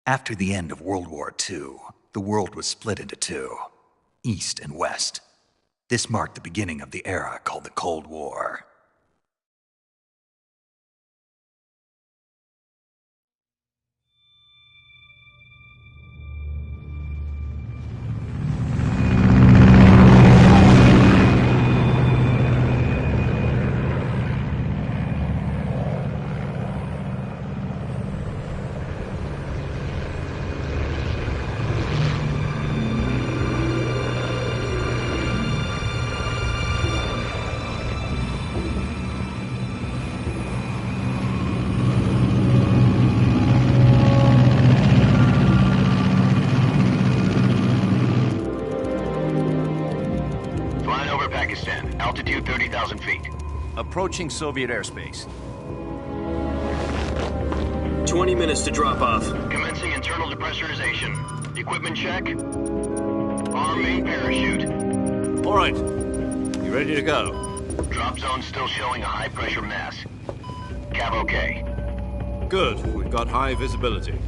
After the end of World War II, the world was split into two, East and West. This marked the beginning of the era called the Cold War. Altitude 30,000 feet. Approaching Soviet airspace. 20 minutes to drop off. Commencing internal depressurization. Equipment check. Arm main parachute. All right. You ready to go? Drop zone still showing a high pressure mass. Cav okay. Good. We've got high visibility.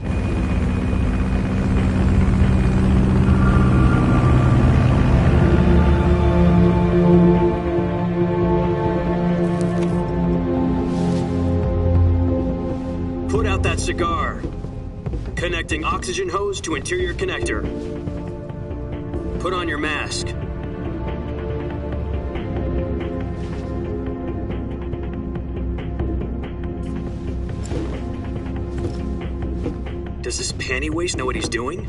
Put out that cigar. Connecting oxygen hose to interior connector. Put on your mask. Does this panty waste know what he's doing?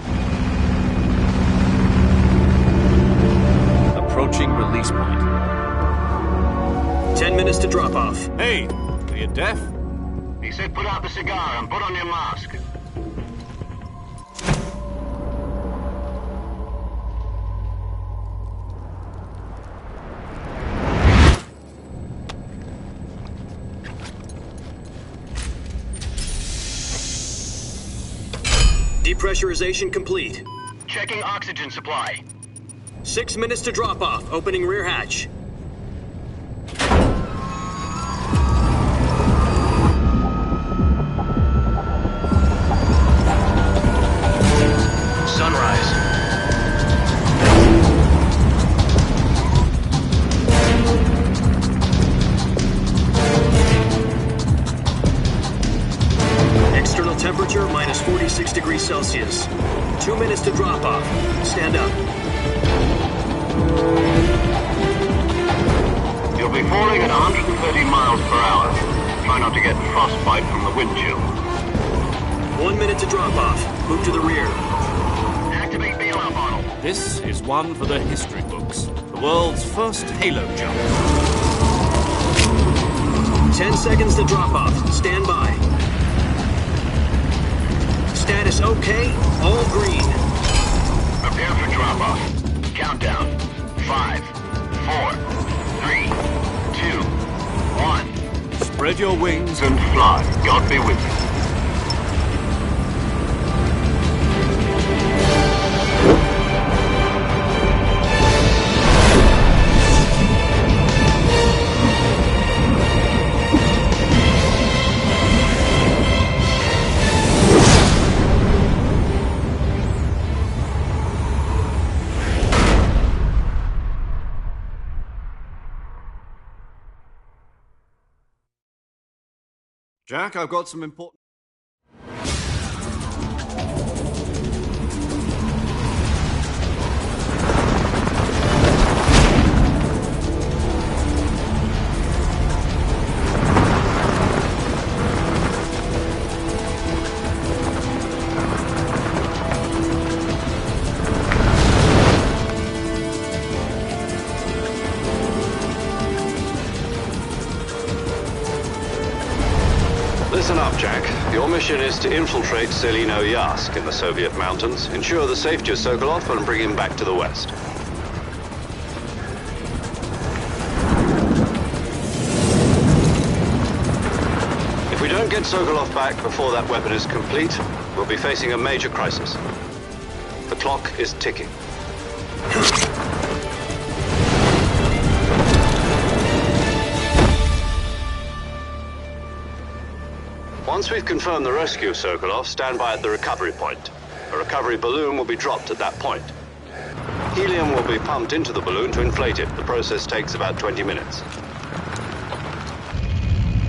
Approaching release point. 10 minutes to drop off. Hey, are you deaf? He said put out the cigar and put on your mask. Depressurization complete. Checking oxygen supply. 6 minutes to drop off. Opening rear hatch. Sunrise. External temperature minus 46 degrees Celsius. 2 minutes to drop off. Stand up. You'll be falling at 130 miles per hour. Try not to get frostbite from the wind chill. 1 minute to drop off. Move to the rear. Activate bailout model. This is one for the history books. The world's first halo jump. 10 seconds to drop off. Stand by. Status okay. All green. Prepare for drop-off. Countdown. 5, 4, 3, 2, 1. Spread your wings And fly. God be with you. Jack, I've got some important... Listen up, Jack. Your mission is to infiltrate Selino Yask in the Soviet mountains, ensure the safety of Sokolov, and bring him back to the West. If we don't get Sokolov back before that weapon is complete, we'll be facing a major crisis. The clock is ticking. Once we've confirmed the rescue of Sokolov, stand by at the recovery point. A recovery balloon will be dropped at that point. Helium will be pumped into the balloon to inflate it. The process takes about 20 minutes.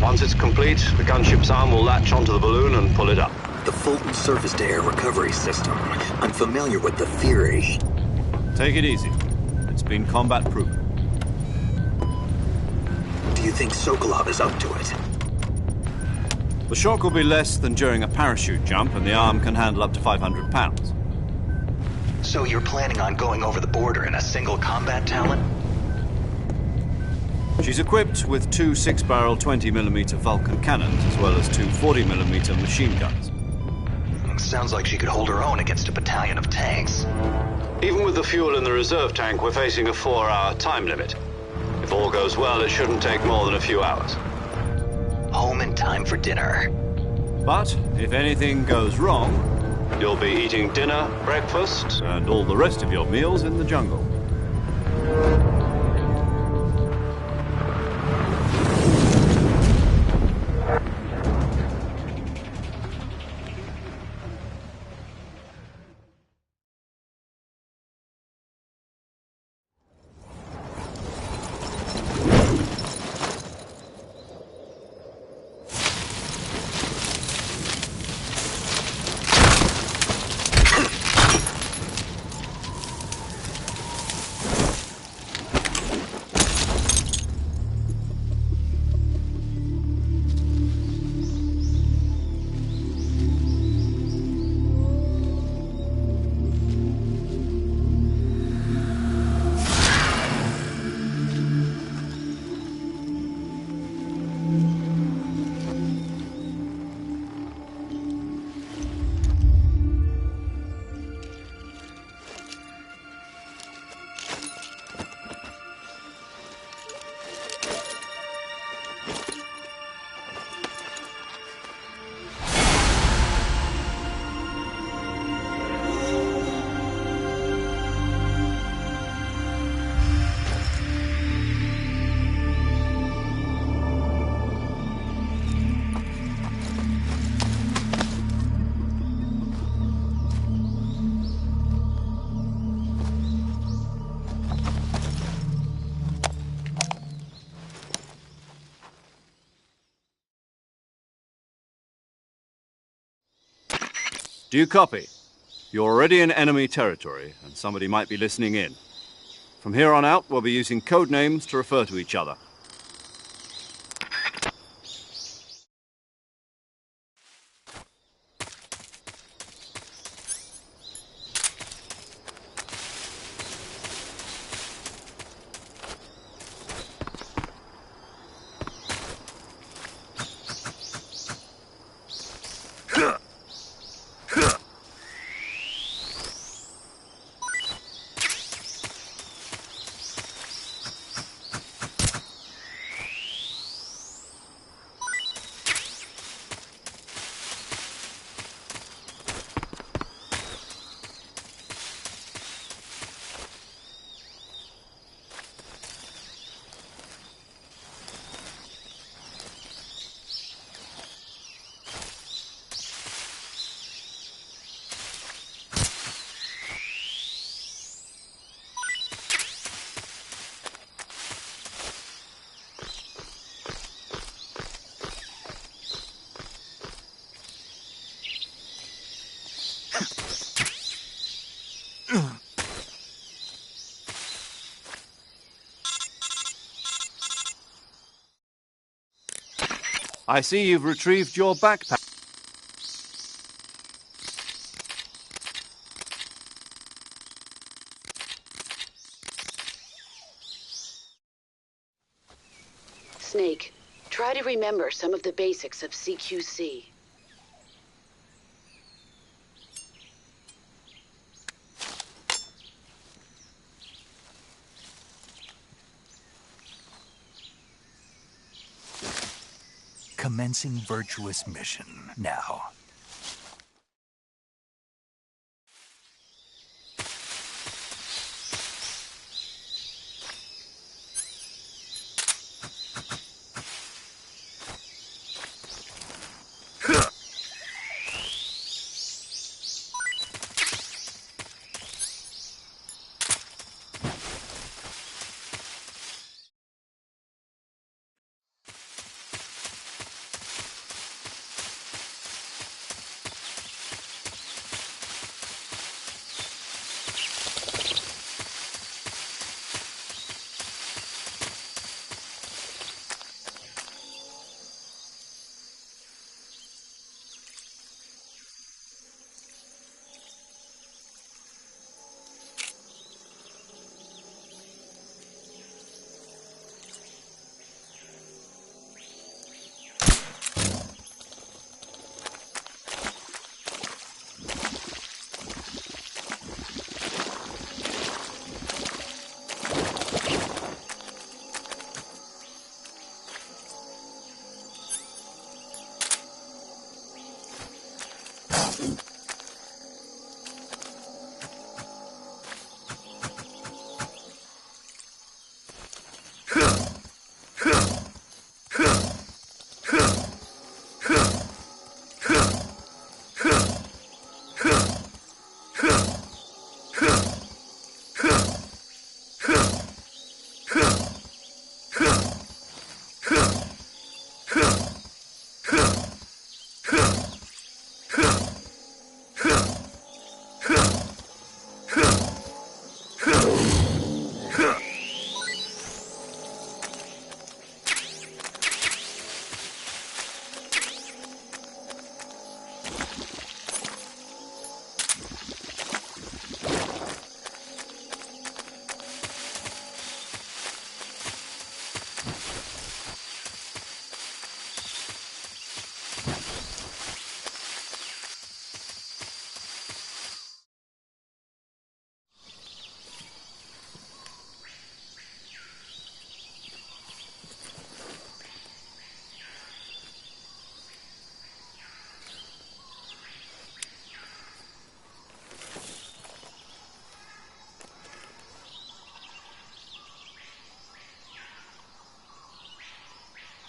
Once it's complete, the gunship's arm will latch onto the balloon and pull it up. The Fulton surface-to-air recovery system. I'm familiar with the theory. Take it easy. It's been combat-proven. Do you think Sokolov is up to it? The shock will be less than during a parachute jump, and the arm can handle up to 500 pounds. So you're planning on going over the border in a single combat talon? She's equipped with two 6-barrel 20mm Vulcan cannons, as well as two 40mm machine guns. Sounds like she could hold her own against a battalion of tanks. Even with the fuel in the reserve tank, we're facing a 4-hour time limit. If all goes well, it shouldn't take more than a few hours. Home in time for dinner. But if anything goes wrong, You'll be eating dinner, breakfast, and all the rest of your meals in the jungle. Do you copy? You're already in enemy territory, and somebody might be listening in. From here on out, we'll be using code names to refer to each other. I see you've retrieved your backpack. Snake, try to remember some of the basics of CQC. Commencing virtuous mission now. Huh.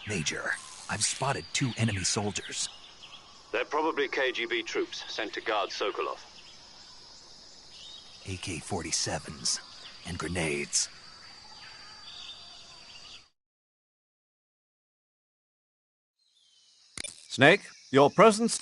Major, I've spotted 2 enemy soldiers. They're probably KGB troops sent to guard Sokolov. AK-47s and grenades. Snake, your presence...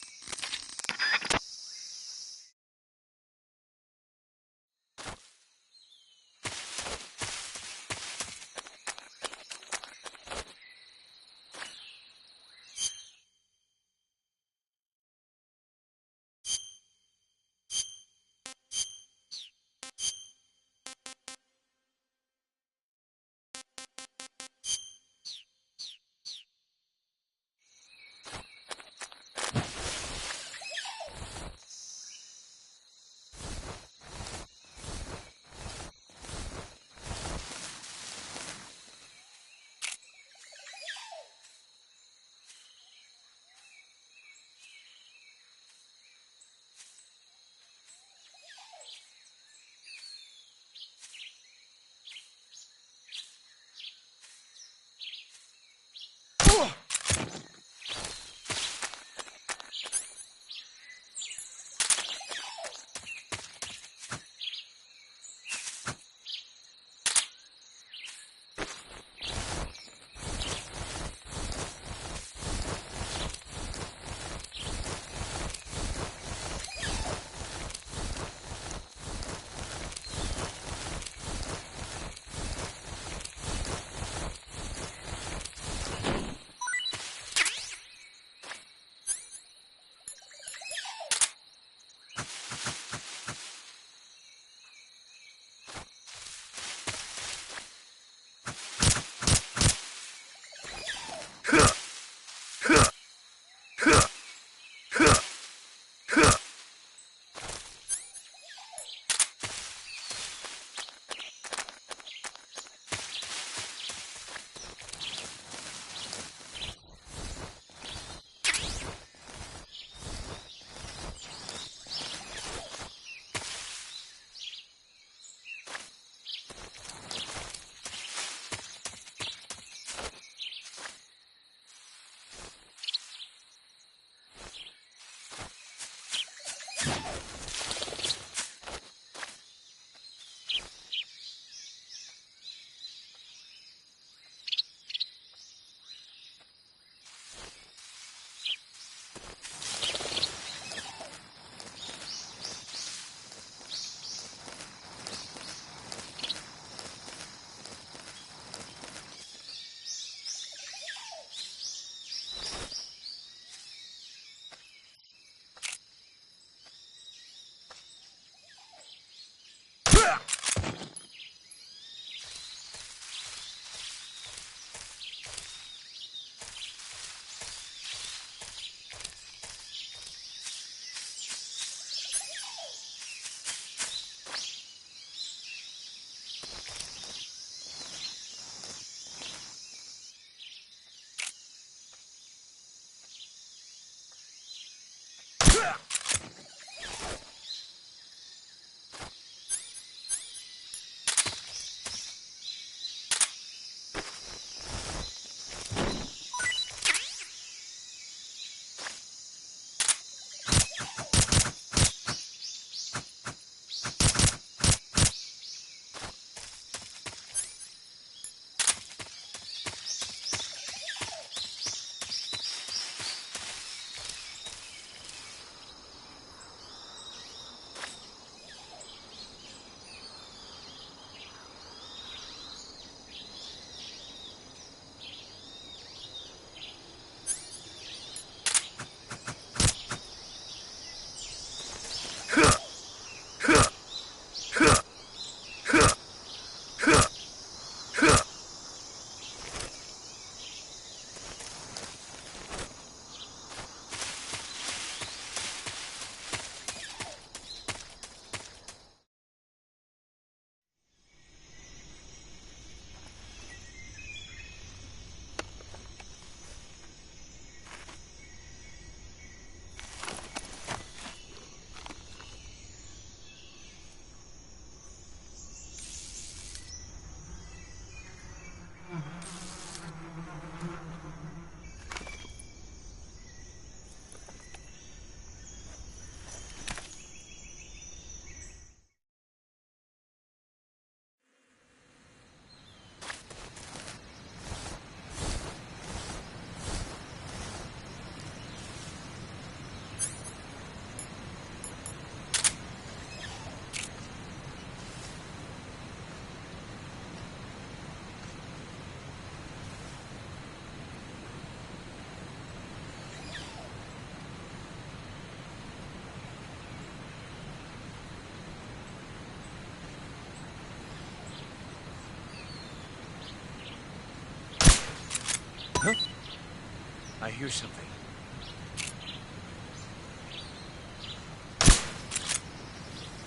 I hear something.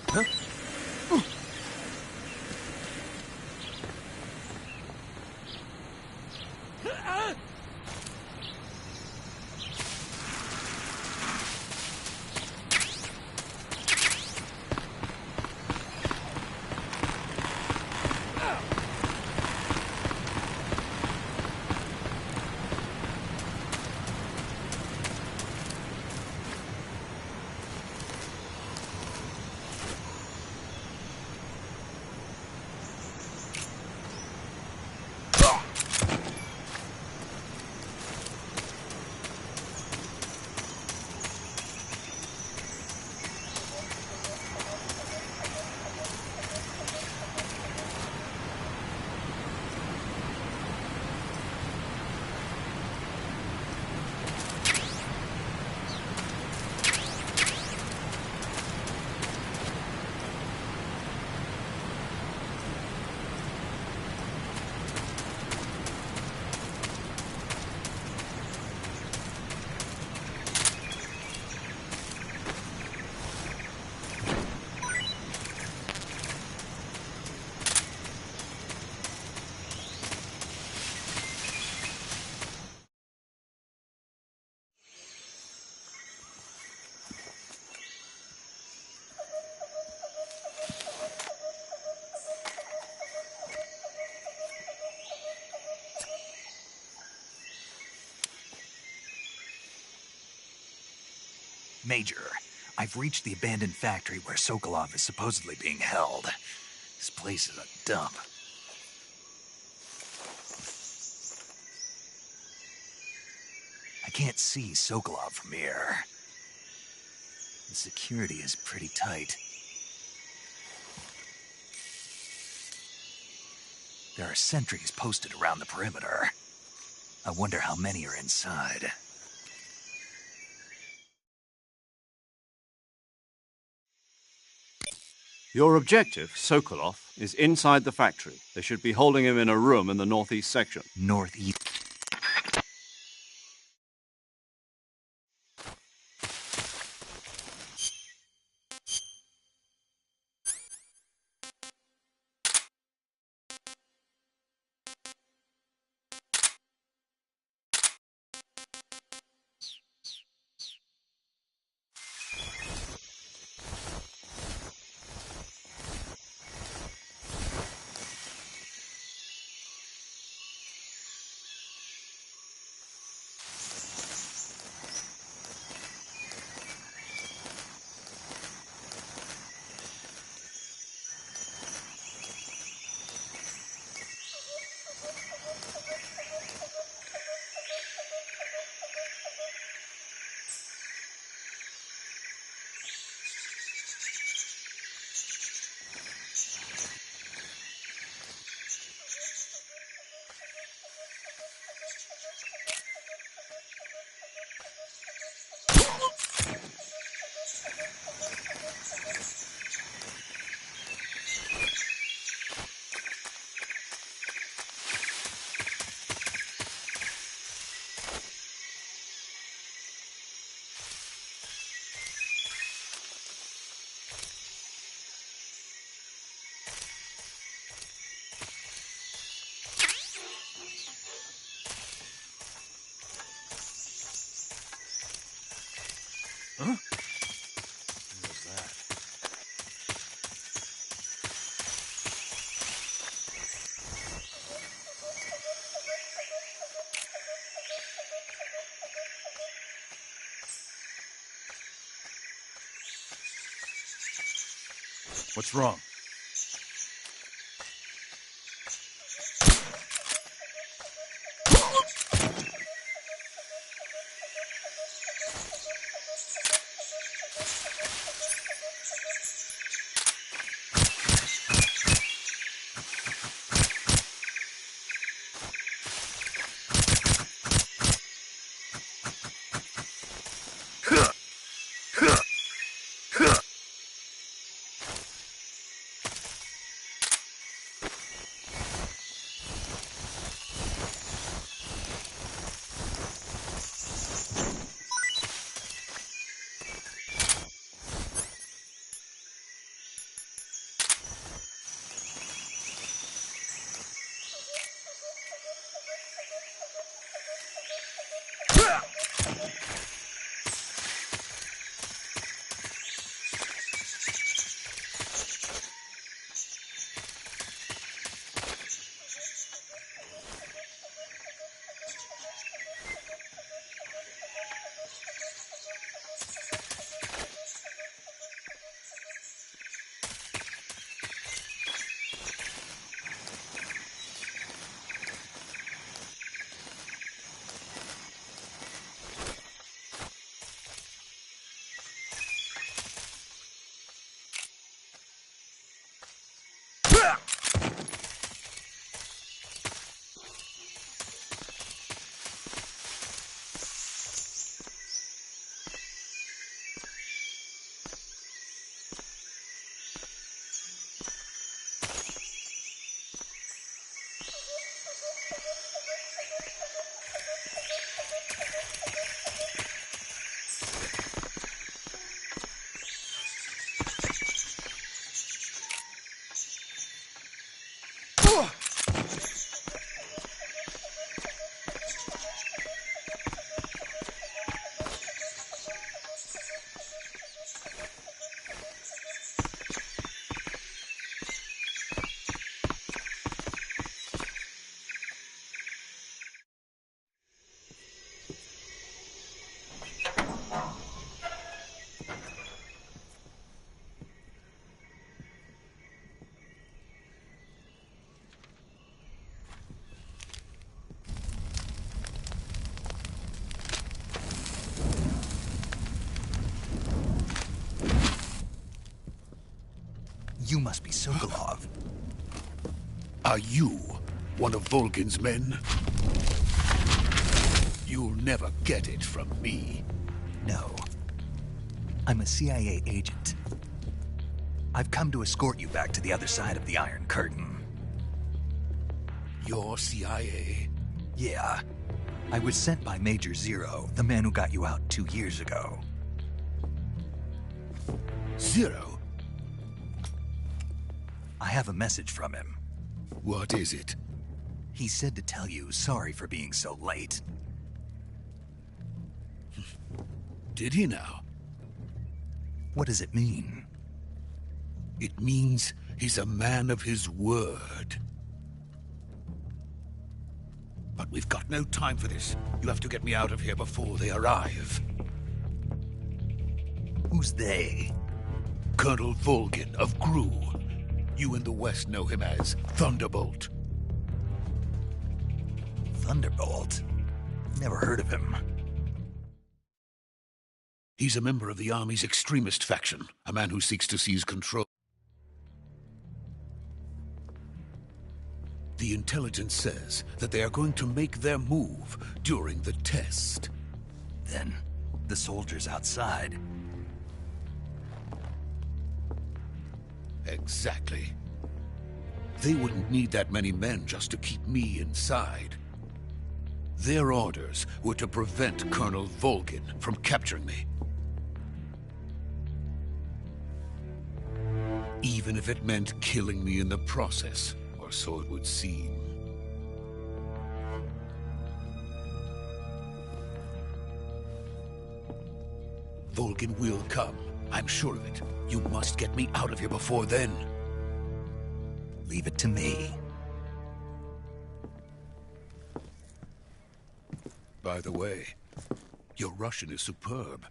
Huh? Major, I've reached the abandoned factory where Sokolov is supposedly being held. This place is a dump. I can't see Sokolov from here. The security is pretty tight. There are sentries posted around the perimeter. I wonder how many are inside. Your objective, Sokolov, is inside the factory. They should be holding him in a room in the northeast section. Northeast. Huh? What was that? What's wrong? must be Sokolov. Are you one of Volgin's men? You'll never get it from me. No. I'm a CIA agent. I've come to escort you back to the other side of the Iron Curtain. You're CIA? Yeah. I was sent by Major Zero, the man who got you out 2 years ago. Zero? I have a message from him. What is it? He said to tell you sorry for being so late. Did he now? What does it mean? It means he's a man of his word. But we've got no time for this. You have to get me out of here before they arrive. Who's they? Colonel Volgin of Gru. You in the West know him as Thunderbolt. Thunderbolt? Never heard of him. He's a member of the Army's extremist faction, a man who seeks to seize control. The intelligence says that they are going to make their move during the test. Then, the soldiers outside. Exactly. They wouldn't need that many men just to keep me inside. Their orders were to prevent Colonel Volgin from capturing me. Even if it meant killing me in the process, or so it would seem. Volgin will come. I'm sure of it. You must get me out of here before then. Leave it to me. By the way, your Russian is superb.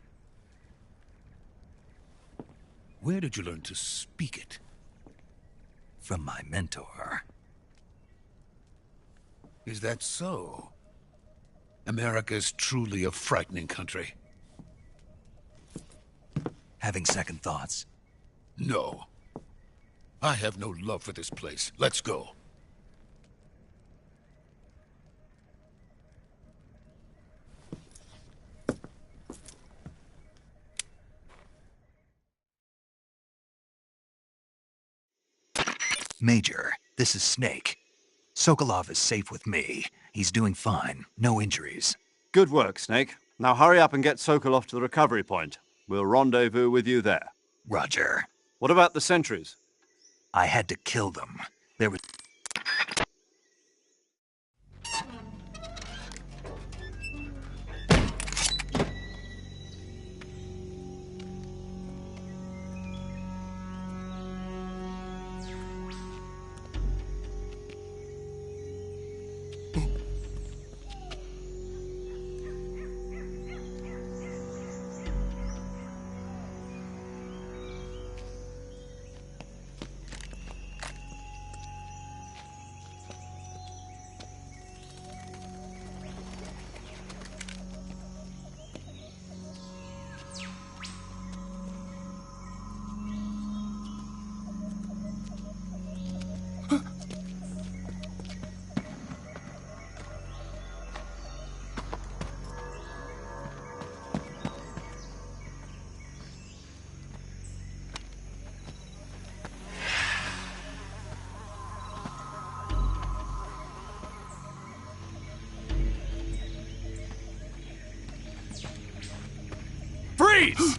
Where did you learn to speak it? From my mentor. Is that so? America's truly a frightening country. Having second thoughts? No. I have no love for this place. Let's go. Major, this is Snake. Sokolov is safe with me. He's doing fine. No injuries. Good work, Snake. Now hurry up and get Sokolov to the recovery point. We'll rendezvous with you there. Roger. What about the sentries? I had to kill them. There was... Freeze!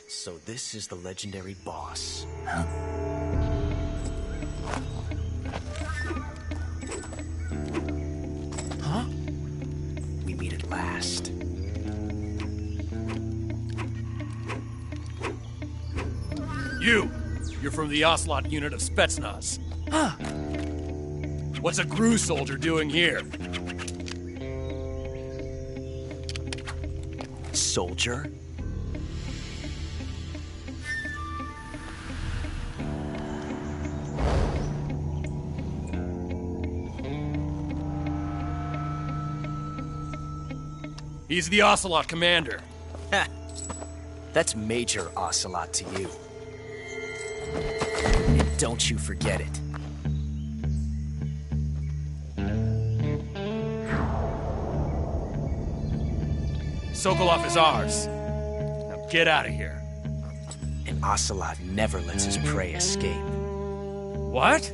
So this is the legendary boss. Huh? Huh? We meet at last. You're from the Ocelot unit of Spetsnaz. Huh. What's a Gru soldier doing here? Soldier? He's the Ocelot commander. Ha! That's Major Ocelot to you. And don't you forget it. Sokolov is ours. Now get out of here. And Ocelot never lets his prey escape. What?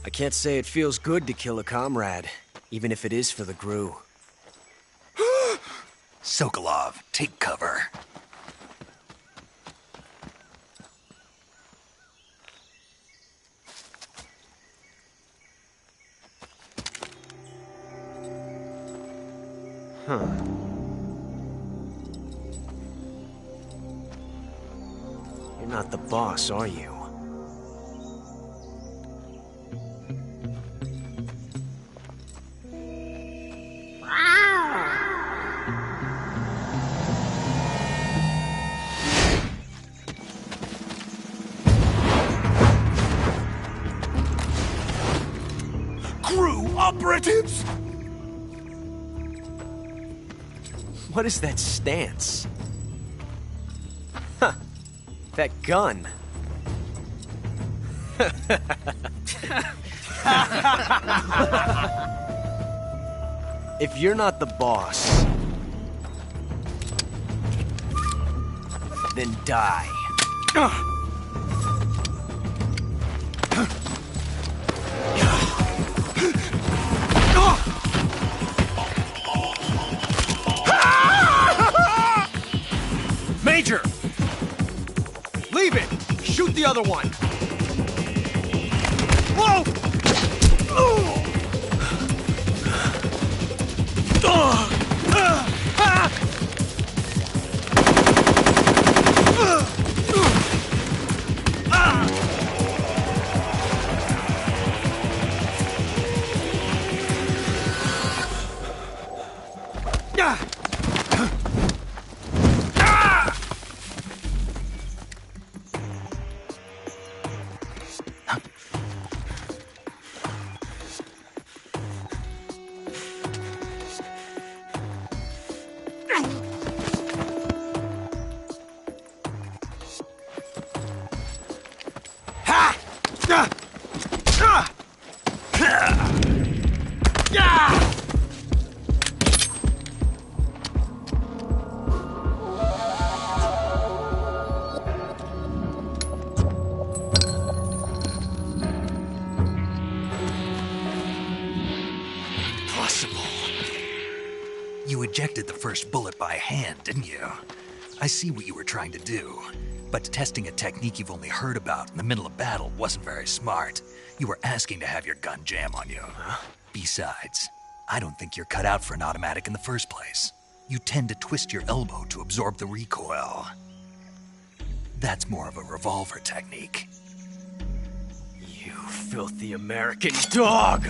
I can't say it feels good to kill a comrade, even if it is for the Gru. Sokolov, take cover. Huh. You're not the boss, are you? Crew operatives! What is that stance? Huh. That gun. If you're not the boss, then die. Major! Leave it! Shoot the other one! Whoa! You ejected the first bullet by hand, didn't you? I see what you were trying to do, but testing a technique you've only heard about in the middle of battle wasn't very smart. You were asking to have your gun jam on you. Besides, I don't think you're cut out for an automatic in the first place. You tend to twist your elbow to absorb the recoil. That's more of a revolver technique. You filthy American dog!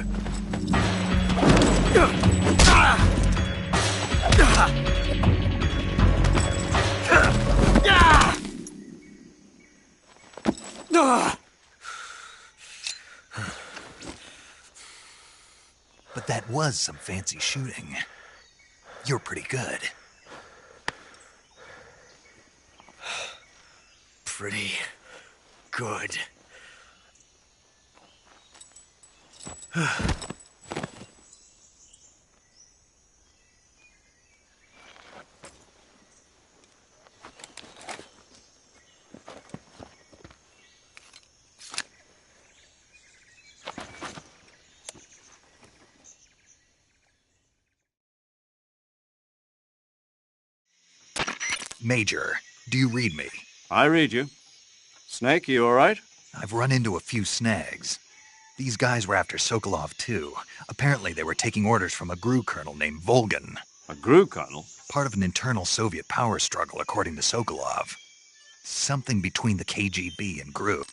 But that was some fancy shooting. You're pretty good. Pretty good. Major, do you read me? I read you. Snake, you all right? I've run into a few snags. These guys were after Sokolov, too. Apparently they were taking orders from a GRU colonel named Volgin. A GRU colonel? Part of an internal Soviet power struggle, according to Sokolov. Something between the KGB and GRU.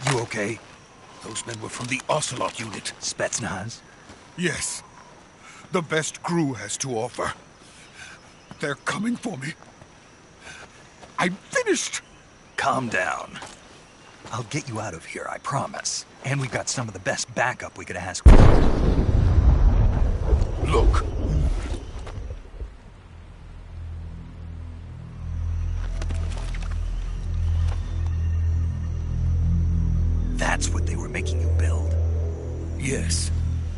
You okay? Those men were from the Ocelot unit. Spetsnaz? Yes. The best GRU has to offer. They're coming for me. I'm finished! Calm down. I'll get you out of here, I promise. And we've got some of the best backup we could ask for. Look. That's what they were making you build? Yes.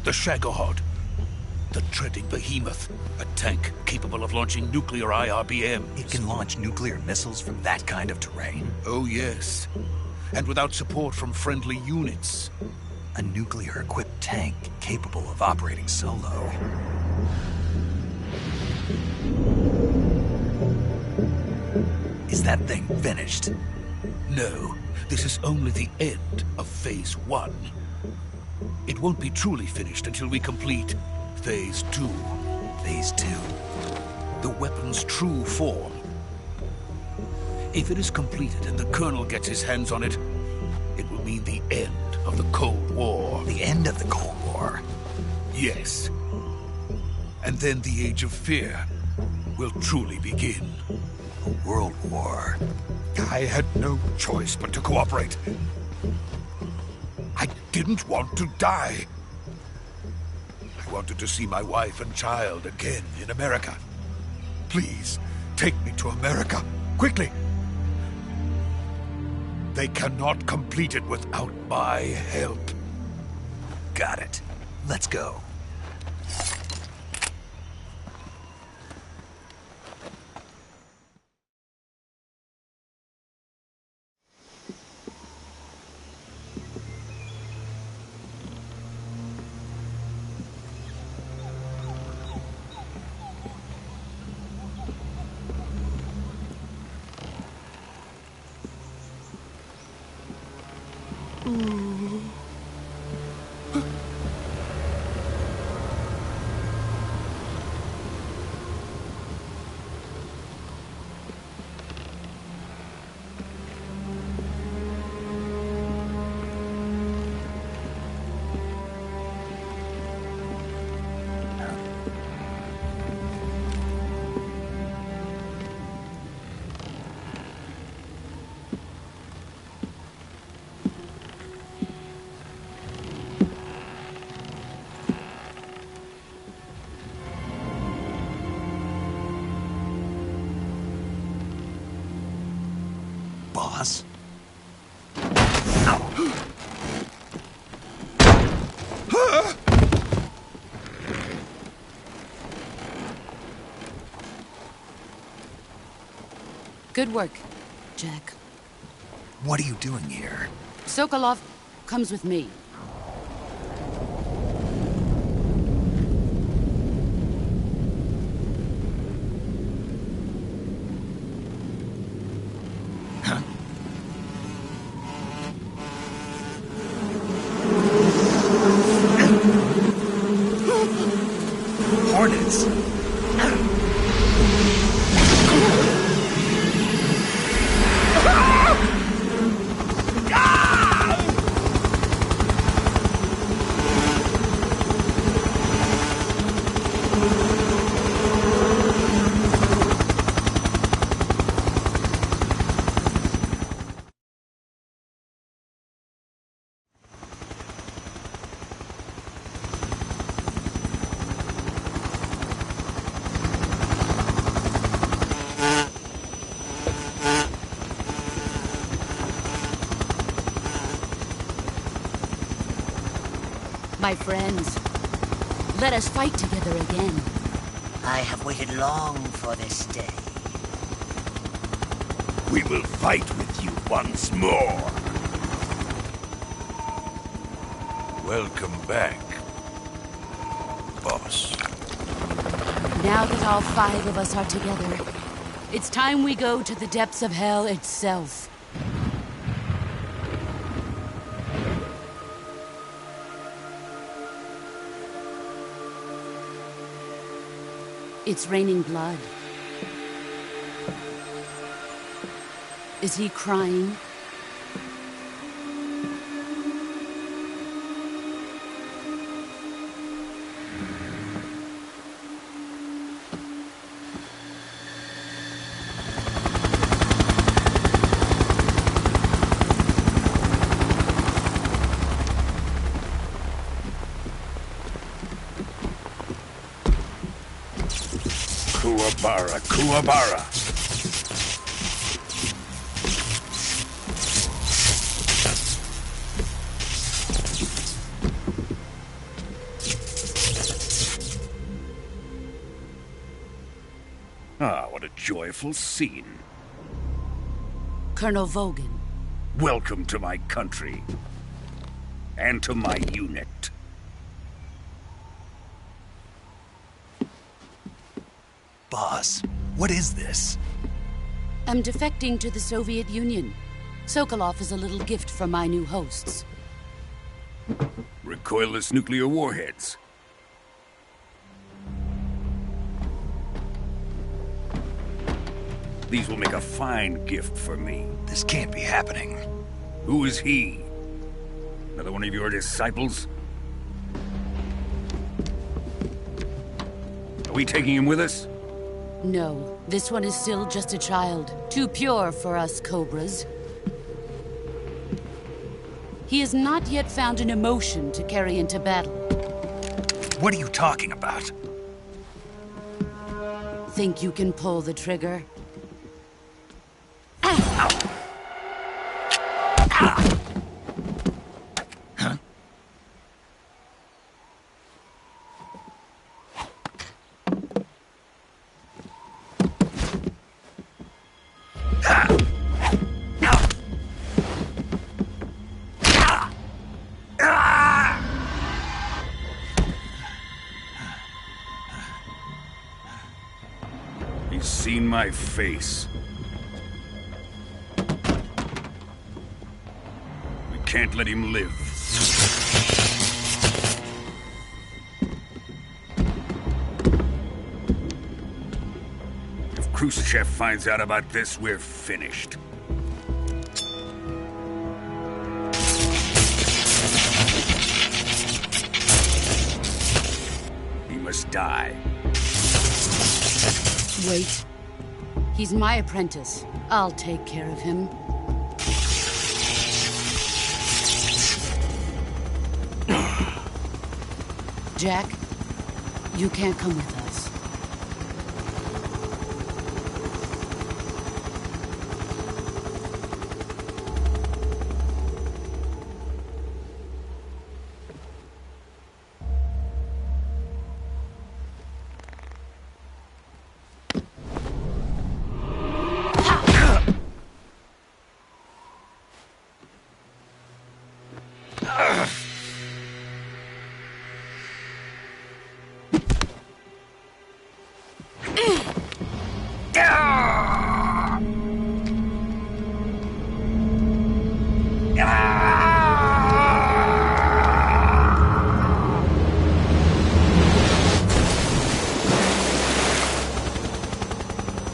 The Shagohod. The treading behemoth. A tank capable of launching nuclear IRBMs. It can launch nuclear missiles from that kind of terrain? Oh, yes. And without support from friendly units. A nuclear-equipped tank capable of operating solo. Is that thing finished? No. This is only the end of Phase 1. It won't be truly finished until we complete Phase 2. Phase 2? The weapon's true form. If it is completed and the Colonel gets his hands on it, it will mean the end of the Cold War. The end of the Cold War? Yes. And then the Age of Fear will truly begin. A world war. I had no choice but to cooperate. I didn't want to die. I wanted to see my wife and child again in America. Please, take me to America, quickly. They cannot complete it without my help. Got it. Let's go. Boss? Good work, Jack. What are you doing here? Sokolov comes with me. Hornets? My friends, let us fight together again. I have waited long for this day. We will fight with you once more. Welcome back, boss. Now that all 5 of us are together, it's time we go to the depths of hell itself. It's raining blood. Is he crying? Kuwabara, Kuwabara. Ah, what a joyful scene. Colonel Volgin. Welcome to my country. And to my unit. Boss, what is this? I'm defecting to the Soviet Union. Sokolov is a little gift from my new hosts. Recoilless nuclear warheads. These will make a fine gift for me. This can't be happening. Who is he? Another one of your disciples? Are we taking him with us? No, this one is still just a child. Too pure for us Cobras. He has not yet found an emotion to carry into battle. What are you talking about? Think you can pull the trigger? He's seen my face. We can't let him live. If Khrushchev finds out about this, we're finished. He must die. Wait. He's my apprentice. I'll take care of him. Jack, you can't come with us.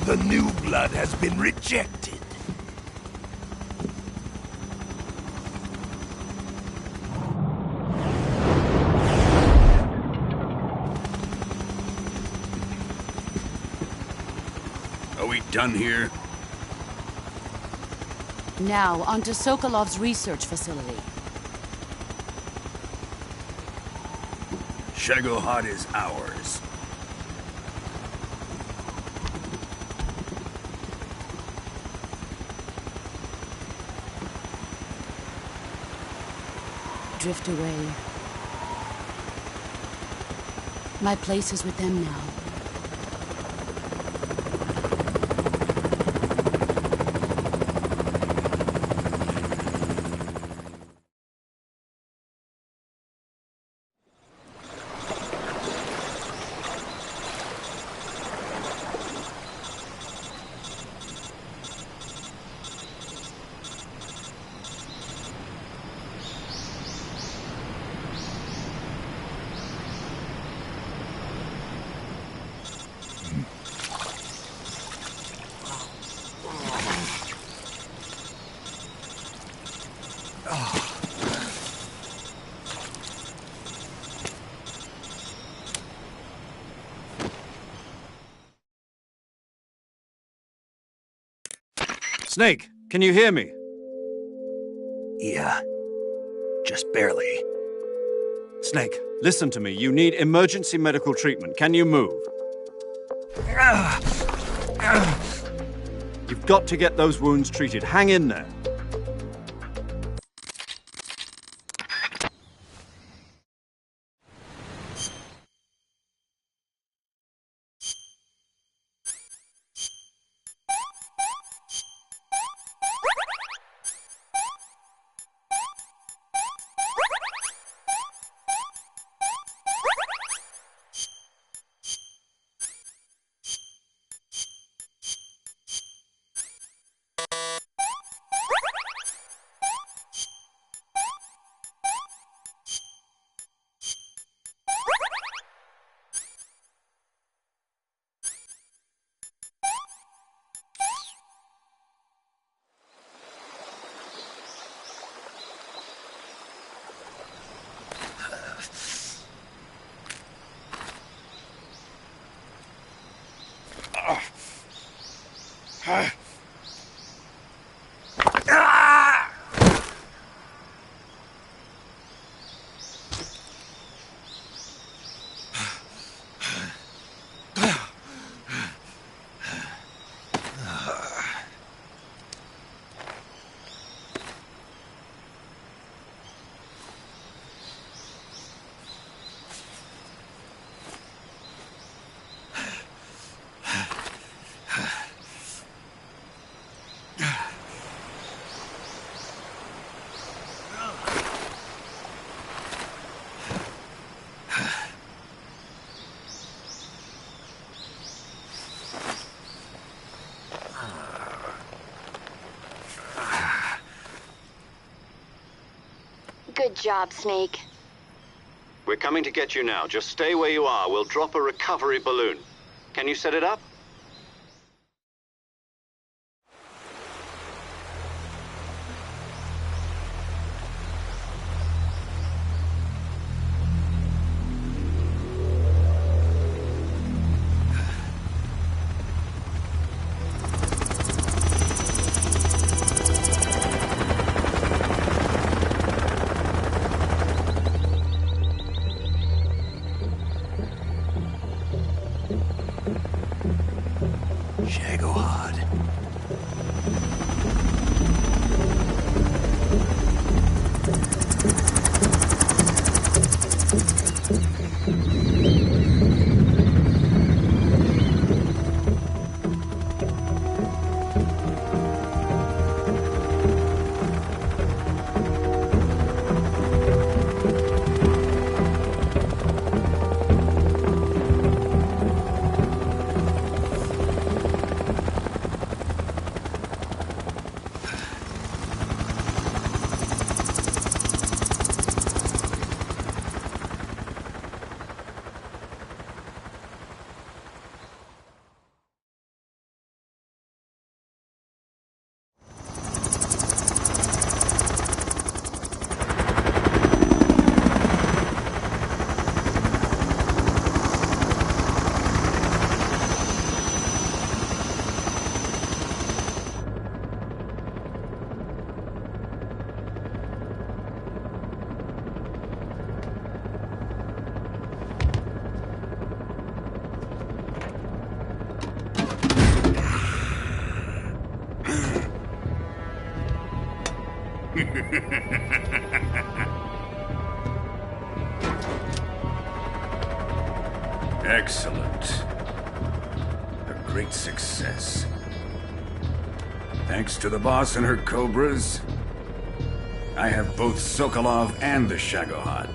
The new blood has been rejected. Are we done here? Now, onto Sokolov's research facility. Shagohod is ours. Drift away. My place is with them now. Snake, can you hear me? Yeah. Just barely. Snake, listen to me. You need emergency medical treatment. Can you move? You've got to get those wounds treated. Hang in there. Good job, Snake. We're coming to get you now. Just stay where you are. We'll drop a recovery balloon. Can you set it up? Excellent. A great success. Thanks to the boss and her cobras, I have both Sokolov and the Shagohod.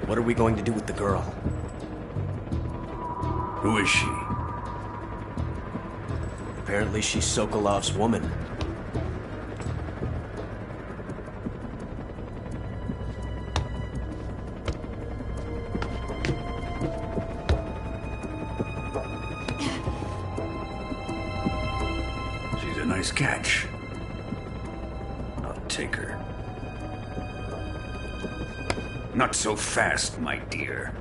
What are we going to do with the girl? Who is she? Apparently she's Sokolov's woman. She's a nice catch. I'll take her. Not so fast, my dear.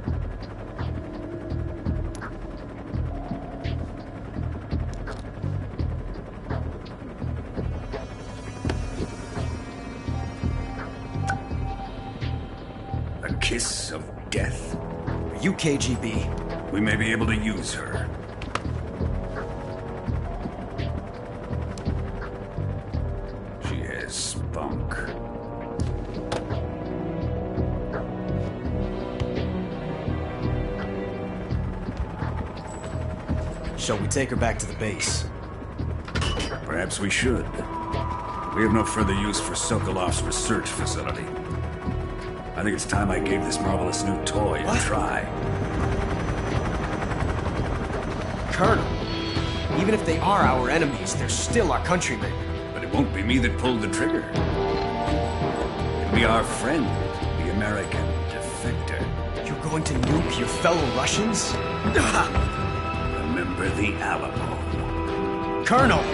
A kiss of death. Are you KGB? We may be able to use her. She has spunk. Shall we take her back to the base? Perhaps we should. We have no further use for Sokolov's research facility. I think it's time I gave this marvelous new toy a try. Colonel, even if they are our enemies, they're still our countrymen. But it won't be me that pulled the trigger. It'll be our friend, the American defector. You're going to nuke your fellow Russians? Remember the Alamo. Colonel!